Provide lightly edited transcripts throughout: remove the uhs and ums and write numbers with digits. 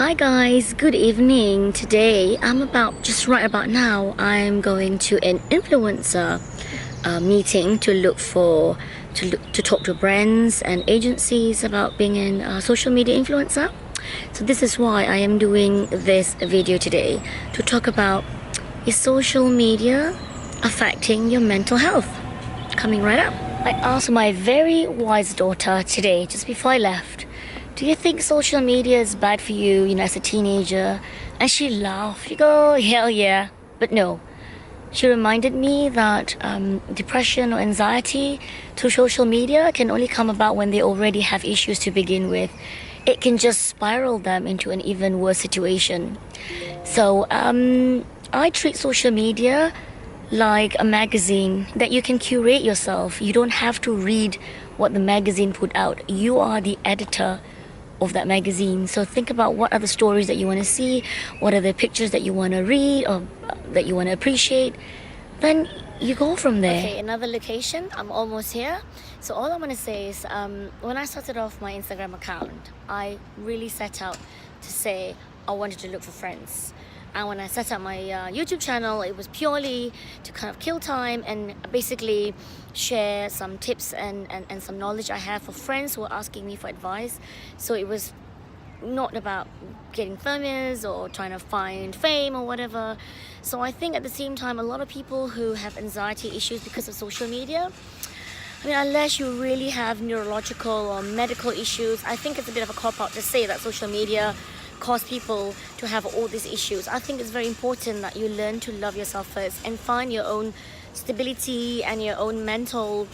Hi guys, good evening. Today just right about now I'm going to an influencer meeting to talk to brands and agencies about being a social media influencer. So this is why I am doing this video today, to talk about, is social media affecting your mental health? Coming right up. I asked my very wise daughter today, just before I left, do you think social media is bad for you, as a teenager? And she laughed. She go, hell yeah. But no. She reminded me that depression or anxiety through social media can only come about when they already have issues to begin with. It can just spiral them into an even worse situation. So I treat social media like a magazine that you can curate yourself. You don't have to read what the magazine put out. You are the editor of that magazine. So think about what are the stories that you want to see, what are the pictures that you want to read or that you want to appreciate, then you go from there. Okay, another location. I'm almost here. So all I'm going to say is when I started off my Instagram account, I really set out to say I wanted to look for friends. And when I set up my YouTube channel, it was purely to kind of kill time and basically share some tips and some knowledge I have for friends who are asking me for advice. So it was not about getting famous or trying to find fame or whatever. So I think at the same time, a lot of people who have anxiety issues because of social media, I mean, unless you really have neurological or medical issues, I think it's a bit of a cop-out to say that social media cause people to have all these issues. I think it's very important that you learn to love yourself first and find your own stability and your own mental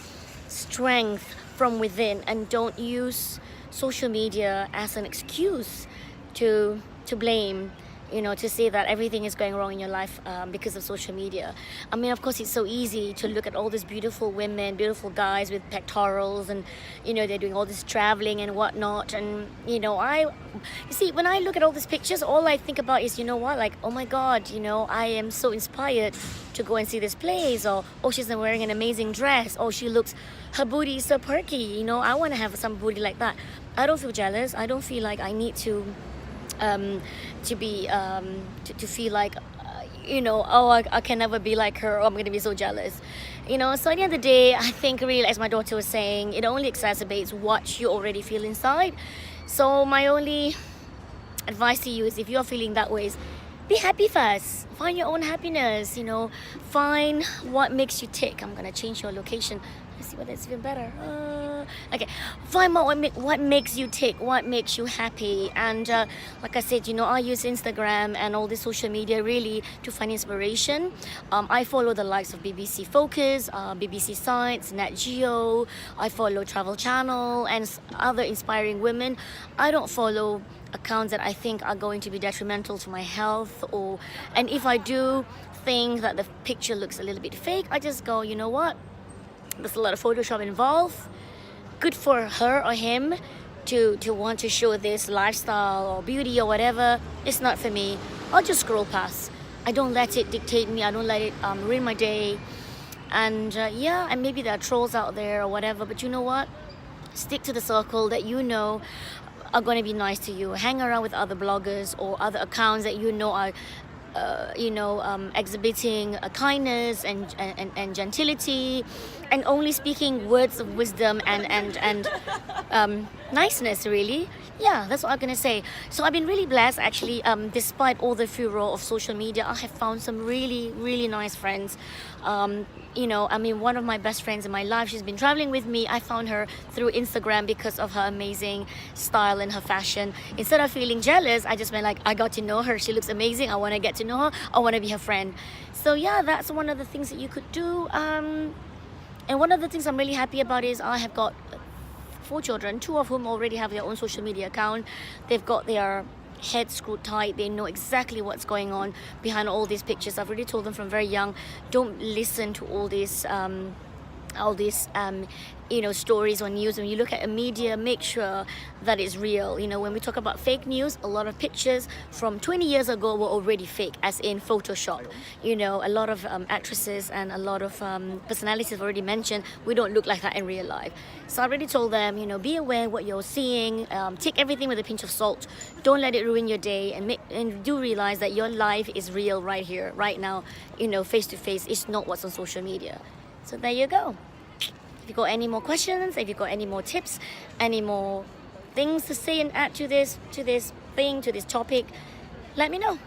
strength from within, and don't use social media as an excuse to blame, to say that everything is going wrong in your life because of social media. I mean, of course, it's so easy to look at all these beautiful women, beautiful guys with pectorals, and they're doing all this traveling and whatnot. And you see, when I look at all these pictures, all I think about is, like, oh my God, I am so inspired to go and see this place. Or, oh, she's wearing an amazing dress. Oh, her booty is so perky. I want to have some booty like that. I don't feel jealous. I don't feel like I need to feel like I can never be like her, or I'm gonna be so jealous, so at the end of the day, I think really, as my daughter was saying, it only exacerbates what you already feel inside. So my only advice to you is, if you're feeling that way, is be happy first. Find your own happiness. Find what makes you tick. I'm gonna change your location. Let's see whether it's even better. Okay, find out what makes you tick, what makes you happy. And like I said, I use Instagram and all this social media really to find inspiration. I follow the likes of BBC Focus, BBC Science, Nat Geo. I follow Travel Channel and other inspiring women. I don't follow accounts that I think are going to be detrimental to my health, and if I do think that the picture looks a little bit fake, I just go, you know what? There's a lot of Photoshop involved. Good for her or him to want to show this lifestyle or beauty or whatever. It's not for me. I'll just scroll past. I don't let it dictate me. I don't let it ruin my day. And and maybe there are trolls out there or whatever, but you know what? Stick to the circle that are going to be nice to you. Hang around with other bloggers or other accounts that are exhibiting kindness and gentility, and only speaking words of wisdom and niceness, really. Yeah, that's what I'm gonna say. So I've been really blessed, actually. Despite all the furor of social media, I have found some really, really nice friends. One of my best friends in my life, she's been traveling with me. I found her through Instagram because of her amazing style and her fashion. Instead of feeling jealous, I just went like, I got to know her. She looks amazing. I want to get to know her. I want to be her friend. So yeah, that's one of the things that you could do. And one of the things I'm really happy about is I have got 4 children, 2 of whom already have their own social media account. They've got their head screwed tight. They know exactly what's going on behind all these pictures. I've already told them from very young, don't listen to all these all these stories or news. When you look at a media, make sure that it's real. When we talk about fake news, a lot of pictures from 20 years ago were already fake, as in Photoshop. A lot of actresses and a lot of personalities have already mentioned we don't look like that in real life. So I already told them, be aware what you're seeing, take everything with a pinch of salt, don't let it ruin your day, and do realize that your life is real right here, right now, face to face. It's not what's on social media. So there you go. If you got any more questions, if you got any more tips, any more things to say and add to this topic, let me know.